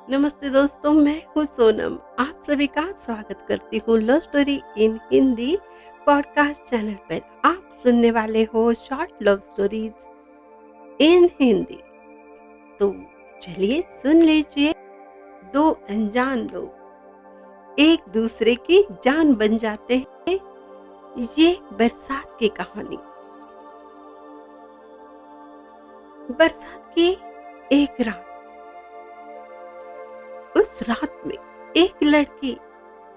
नमस्ते दोस्तों, मैं हूँ सोनम। आप सभी का स्वागत करती हूँ love story in Hindi podcast channel पर। आप सुनने वाले हो short love stories in Hindi. तो चलिए सुन लीजिए। दो अनजान लोग एक दूसरे की जान बन जाते हैं, ये बरसात की कहानी। बरसात की एक रात, उस रात में एक लड़की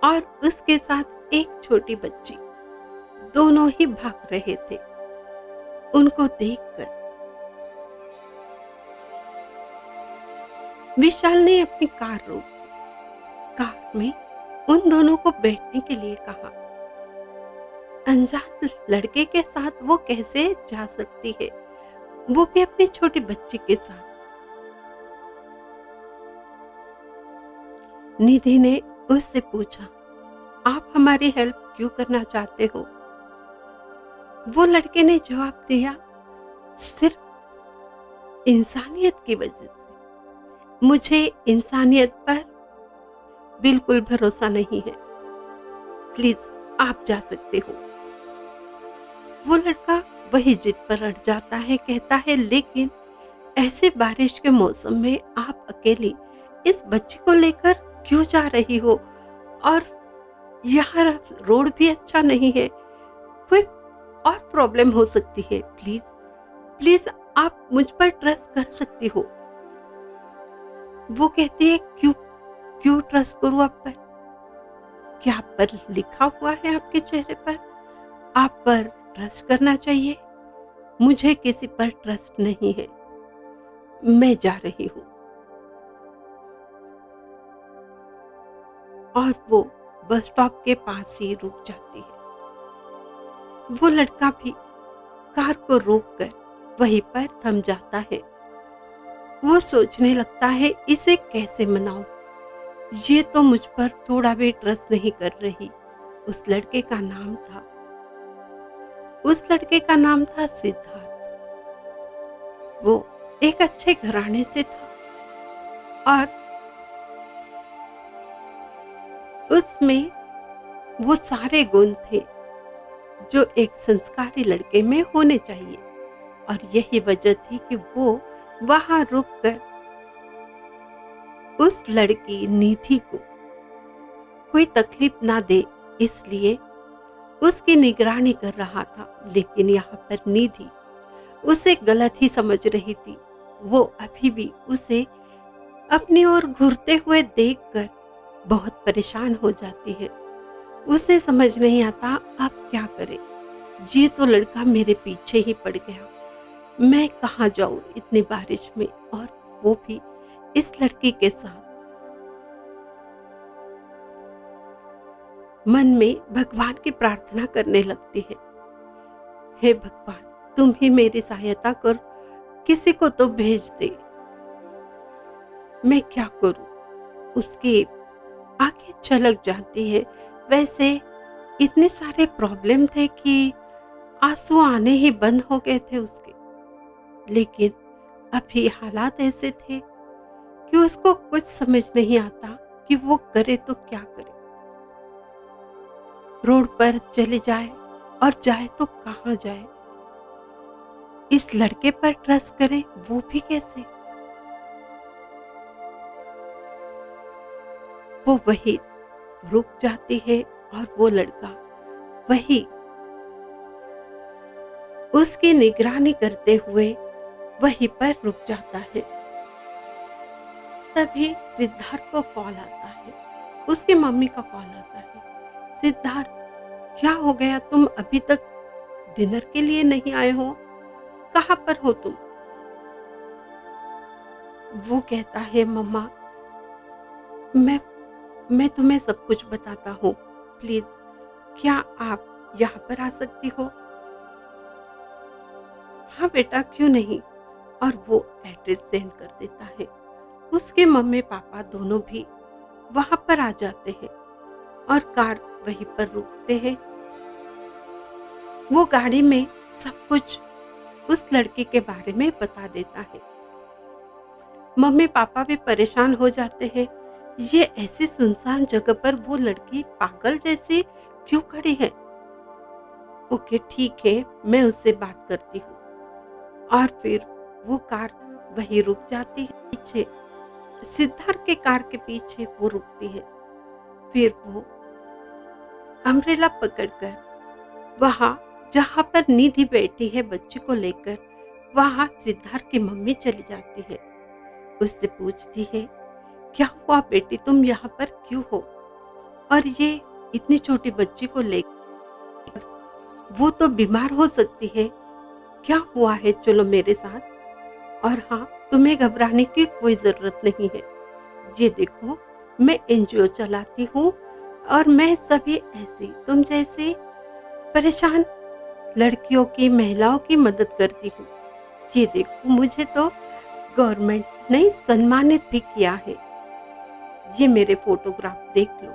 और उसके साथ एक छोटी बच्ची दोनों ही भाग रहे थे। उनको देखकर विशाल ने अपनी कार रोक दी। कार में उन दोनों को बैठने के लिए कहा। अनजान लड़के के साथ वो कैसे जा सकती है, वो भी अपनी छोटी बच्ची के साथ। निधि ने उससे पूछा, आप हमारी हेल्प क्यों करना चाहते हो? वो लड़के ने जवाब दिया, सिर्फ इंसानियत की वजह से। मुझे इंसानियत पर बिल्कुल भरोसा नहीं है। प्लीज आप जा सकते हो। वो लड़का वही जिद पर अड़ जाता है, कहता है, लेकिन ऐसे बारिश के मौसम में आप अकेली इस बच्ची को लेकर क्यों जा रही हो? और यहाँ रोड भी अच्छा नहीं है, कोई और प्रॉब्लम हो सकती है। प्लीज प्लीज आप मुझ पर ट्रस्ट कर सकती हो। वो कहती है, क्यों क्यों ट्रस्ट करूं आप पर? क्या आप पर लिखा हुआ है आपके चेहरे पर? आप पर ट्रस्ट करना चाहिए। मुझे किसी पर ट्रस्ट नहीं है। मैं जा रही हूँ। और वो बस स्टॉप के पास ही रुक जाती है। वो लड़का भी कार को रोककर वहीं पर थम जाता है। वो सोचने लगता है, इसे कैसे मनाऊं? ये तो मुझ पर थोड़ा भी ट्रस्ट नहीं कर रही। उस लड़के का नाम था सिद्धार्थ। वो एक अच्छे घराने से था और उसमें वो सारे गुण थे जो एक संस्कारी लड़के में होने चाहिए। और यही वजह थी कि वो वहां रुककर उस लड़की निधि को कोई तकलीफ ना दे, इसलिए उसकी निगरानी कर रहा था। लेकिन यहाँ पर निधि उसे गलत ही समझ रही थी। वो अभी भी उसे अपनी ओर घूरते हुए देखकर बहुत परेशान हो जाती है। उसे समझ नहीं आता अब क्या करे। ये तो लड़का मेरे पीछे ही पड़ गया। मैं कहाँ जाऊं इतनी बारिश में, और वो भी इस लड़की के साथ। मन में भगवान की प्रार्थना करने लगती है, हे भगवान, तुम ही मेरी सहायता कर, किसी को तो भेज दे। मैं क्या करूं? उसकी आंखें छलक जाती है। वैसे इतने सारे प्रॉब्लम थे कि आंसू आने ही बंद हो गए थे उसके। लेकिन अभी हालात ऐसे थे कि उसको कुछ समझ नहीं आता कि वो करे तो क्या करे। रोड पर चले जाए और जाए तो कहाँ जाए? इस लड़के पर ट्रस्ट करे, वो भी कैसे? वो वही रुक जाती है और वो लड़का वही उसकी निगरानी करते हुए वहीं पर रुक जाता है। तभी सिद्धार्थ को कॉल आता है, उसकी मम्मी का कॉल आता है। सिद्धार्थ, क्या हो गया? तुम अभी तक डिनर के लिए नहीं आए हो? कहाँ पर हो तुम? वो कहता है, मम्मा, मैं मैं तुम्हें सब कुछ बताता हूँ। प्लीज क्या आप यहाँ पर आ सकती हो? हाँ बेटा, क्यों नहीं। और वो एड्रेस सेंड कर देता है। उसके मम्मी पापा दोनों भी वहां पर आ जाते हैं और कार वहीं पर रुकते हैं। वो गाड़ी में सब कुछ उस लड़के के बारे में बता देता है। मम्मी पापा भी परेशान हो जाते हैं। ये ऐसी सुनसान जगह पर वो लड़की पागल जैसी क्यों खड़ी है? ओके ठीक है, मैं उससे बात करती हूँ। और फिर वो कार वहीं रुक जाती है पीछे। सिद्धार्थ के कार के पीछे वो रुकती है। फिर वो अम्ब्रेला पकड़कर वहाँ जहाँ पर निधि बैठी है बच्ची को लेकर, वहाँ सिद्धार्थ की मम्मी चली जाती है। उससे पूछती है, क्या हुआ बेटी, तुम यहाँ पर क्यों हो? और ये इतनी छोटी बच्ची को लेकर, वो तो बीमार हो सकती है। क्या हुआ है, चलो मेरे साथ। और हाँ, तुम्हें घबराने की कोई जरूरत नहीं है। ये देखो, मैं एनजीओ चलाती हूँ और मैं सभी ऐसी तुम जैसे परेशान लड़कियों की, महिलाओं की मदद करती हूँ। ये देखो, मुझे तो गवर्नमेंट ने सम्मानित भी किया है। ये मेरे फोटोग्राफ देख लो,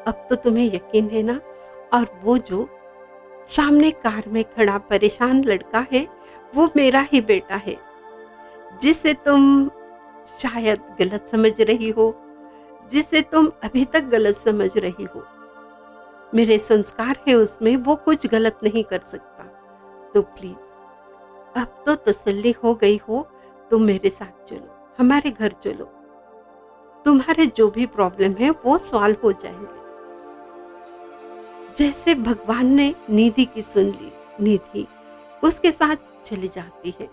अब तो तुम्हें यकीन है ना? और वो जो सामने कार में खड़ा परेशान लड़का है, वो मेरा ही बेटा है, जिसे तुम शायद गलत समझ रही हो, जिसे तुम अभी तक गलत समझ रही हो। मेरे संस्कार है उसमें, वो कुछ गलत नहीं कर सकता। तो प्लीज अब तो तसल्ली हो गई हो, तुम मेरे साथ चलो, हमारे घर चलो। तुम्हारे जो भी प्रॉब्लम है वो सॉल्व हो जाएंगे। जैसे भगवान ने निधि की सुन ली, निधि उसके साथ चली जाती है।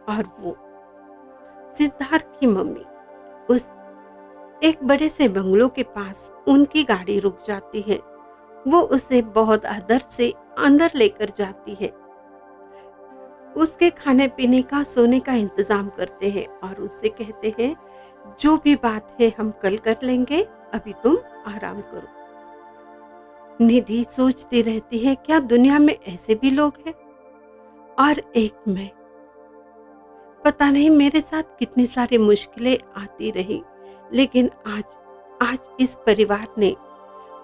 और वो सिद्धार्थ की मम्मी उस एक बड़े से बंगलों के पास उनकी गाड़ी रुक जाती है। वो उसे बहुत आदर से अंदर लेकर जाती है। उसके खाने पीने का, सोने का इंतजाम करते हैं और उससे कहते हैं, जो भी बात है हम कल कर लेंगे, अभी तुम आराम करो। निधि सोचती रहती है, क्या दुनिया में ऐसे भी लोग हैं? और एक मैं, पता नहीं मेरे साथ कितनी सारी मुश्किलें आती रही, लेकिन आज इस परिवार ने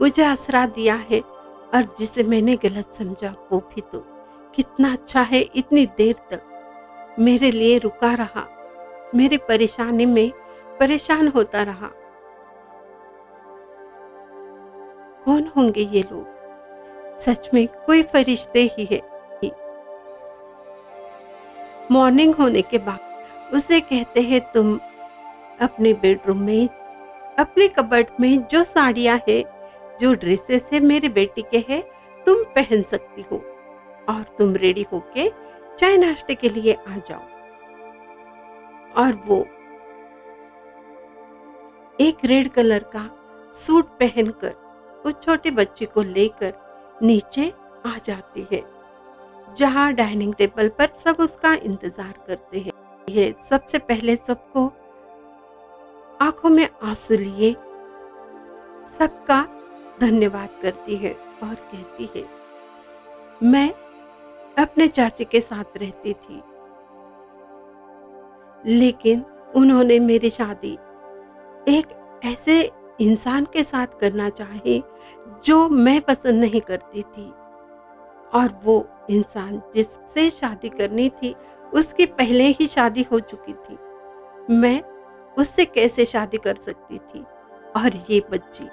मुझे आसरा दिया है। और जिसे मैंने गलत समझा वो भी तो कितना अच्छा है, इतनी देर तक मेरे लिए रुका रहा, मेरी परेशानी में परेशान होता रहा। कौन होंगे ये लोग? सच में कोई फरिश्ते ही है। मॉर्निंग होने के बाद उसे कहते हैं, तुम अपने बेडरूम में, अपने कबर्ड में जो साड़ियाँ है, जो ड्रेसेस है मेरे बेटी के हैं, तुम पहन सकती हो और तुम रेडी होके चाय नाश्ते के लिए आ जाओ। और वो एक रेड कलर का सूट पहनकर उस छोटे बच्चे को लेकर नीचे आ जाती है, जहाँ डाइनिंग टेबल पर सब उसका इंतजार करते हैं। ये सबसे पहले सबको आंखों में आंसू लिए सबका धन्यवाद करती है और कहती है, मैं अपने चाची के साथ रहती थी, लेकिन उन्होंने मेरी शादी एक ऐसे इंसान के साथ करना चाहे जो मैं पसंद नहीं करती थी। और वो इंसान जिससे शादी करनी थी, उसकी पहले ही शादी हो चुकी थी। मैं उससे कैसे शादी कर सकती थी? और ये बच्ची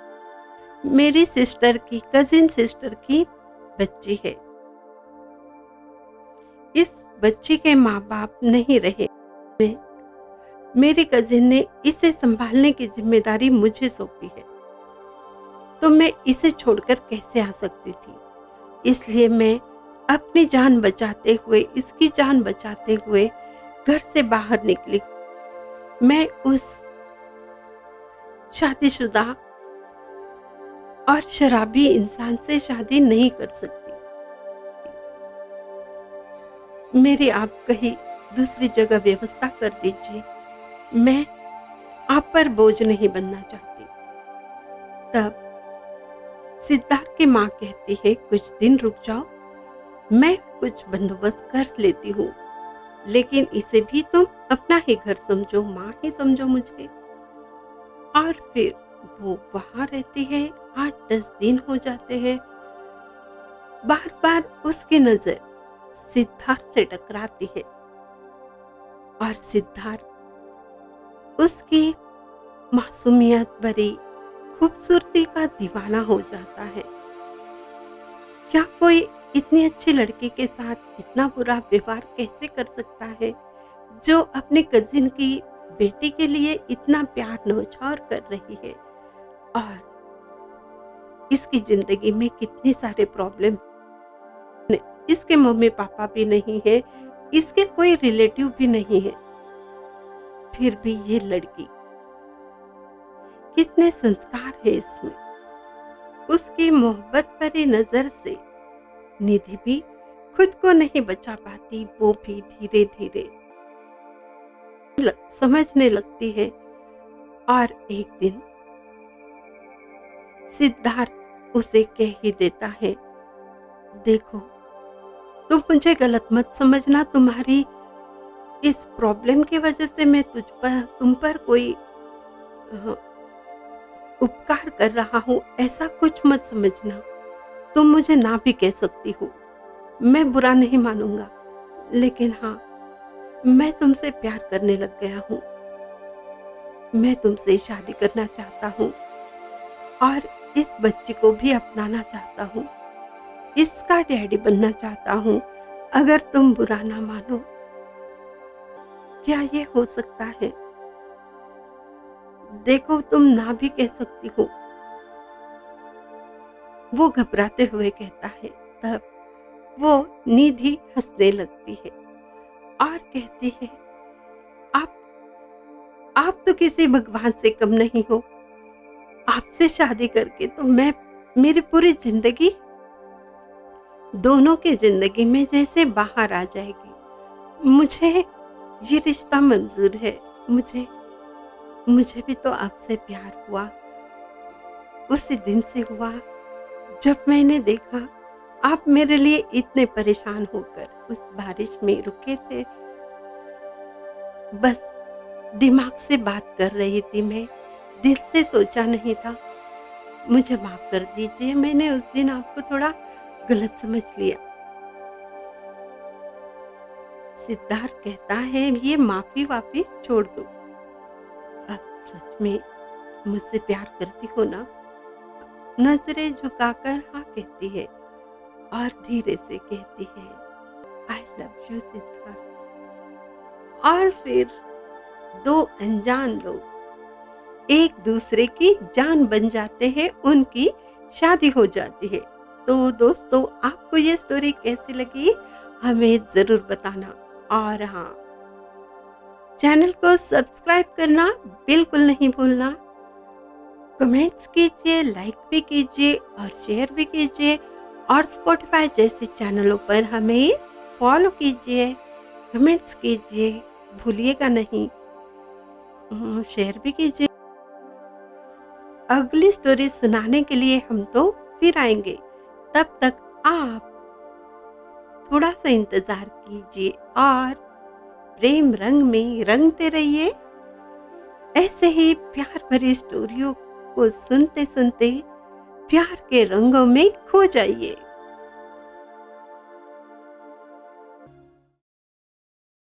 मेरी सिस्टर की, कजिन सिस्टर की बच्ची है। इस बच्ची के माँ बाप नहीं रहे, मेरी कजिन ने इसे संभालने की जिम्मेदारी मुझे सौंपी है, तो मैं इसे छोड़कर कैसे आ सकती थी? इसलिए मैं अपनी जान बचाते हुए, इसकी जान बचाते हुए घर से बाहर निकली। मैं उस शादीशुदा और शराबी इंसान से शादी नहीं कर सकती। मेरी आप कहीं दूसरी जगह व्यवस्था कर दीजिए, मैं आप पर बोझ नहीं बनना चाहती। तब सिद्धार्थ की माँ कहती है, कुछ दिन रुक जाओ, मैं कुछ बंदोबस्त कर लेती हूँ, लेकिन इसे भी तुम अपना ही घर समझो, माँ ही समझो मुझे। और फिर वो वहाँ रहती है। 8-10 दिन हो जाते हैं। बार बार उसकी नजर सिद्धार्थ से टकराती है और सिद्धार्थ उसकी मासूमियत भरी खूबसूरती का दीवाना हो जाता है। क्या कोई इतनी अच्छी लड़की के साथ इतना बुरा व्यवहार कैसे कर सकता है, जो अपने कजिन की बेटी के लिए इतना प्यार न्योछावर कर रही है। और इसकी जिंदगी में कितने सारे प्रॉब्लम, इसके मम्मी पापा भी नहीं है, इसके कोई रिलेटिव भी नहीं है, फिर भी ये लड़की, कितने संस्कार है इसमें। उसकी मोहब्बत भरी नजर से निधि भी खुद को नहीं बचा पाती, वो भी धीरे धीरे समझने लगती है। और एक दिन सिद्धार्थ उसे कह ही देता है, देखो तुम मुझे गलत मत समझना, तुम्हारी इस प्रॉब्लम की वजह से मैं तुम पर कोई उपकार कर रहा हूँ, ऐसा कुछ मत समझना। तुम मुझे ना भी कह सकती हो, मैं बुरा नहीं मानूंगा, लेकिन हाँ, मैं तुमसे प्यार करने लग गया हूँ। मैं तुमसे शादी करना चाहता हूँ और इस बच्ची को भी अपनाना चाहता हूँ, इसका डैडी बनना चाहता हूँ। अगर तुम बुरा ना मानो, क्या ये हो सकता है? देखो तुम ना भी कह सकती हो। वो घबराते हुए कहता है। तब वो निधि हंसने लगती है और कहती है, आप तो किसी भगवान से कम नहीं हो। आपसे शादी करके तो मैं, मेरी पूरी जिंदगी, दोनों की जिंदगी में जैसे बाहर आ जाएगी। मुझे ये रिश्ता मंजूर है। मुझे भी तो आपसे प्यार हुआ, उसी दिन से हुआ जब मैंने देखा आप मेरे लिए इतने परेशान होकर उस बारिश में रुके थे। बस दिमाग से बात कर रही थी मैं, दिल से सोचा नहीं था। मुझे माफ कर दीजिए, मैंने उस दिन आपको थोड़ा गलत समझ लिया। सिद्धार्थ कहता है, ये माफी वाफी छोड़ दो, अब सच में मुझसे प्यार करती हो ना? नजरें झुकाकर हाँ कहती है और धीरे से कहती है, आई लव यू सिद्धार्थ। और फिर दो अनजान लोग एक दूसरे की जान बन जाते हैं, उनकी शादी हो जाती है। तो दोस्तों, आपको ये स्टोरी कैसी लगी हमें ज़रूर बताना। और हाँ, चैनल को सब्सक्राइब करना बिल्कुल नहीं भूलना। कमेंट्स कीजिए, लाइक भी कीजिए और शेयर भी कीजिए। और स्पॉटिफाई जैसे चैनलों पर हमें फॉलो कीजिए, कमेंट्स कीजिए, भूलिएगा नहीं, शेयर भी कीजिए। अगली स्टोरी सुनाने के लिए हम तो फिर आएंगे। तब तक आप थोड़ा सा इंतजार कीजिए और प्रेम रंग में रंगते रहिए। ऐसे ही प्यार भरी स्टोरियों को सुनते सुनते प्यार के रंगों में खो जाइए।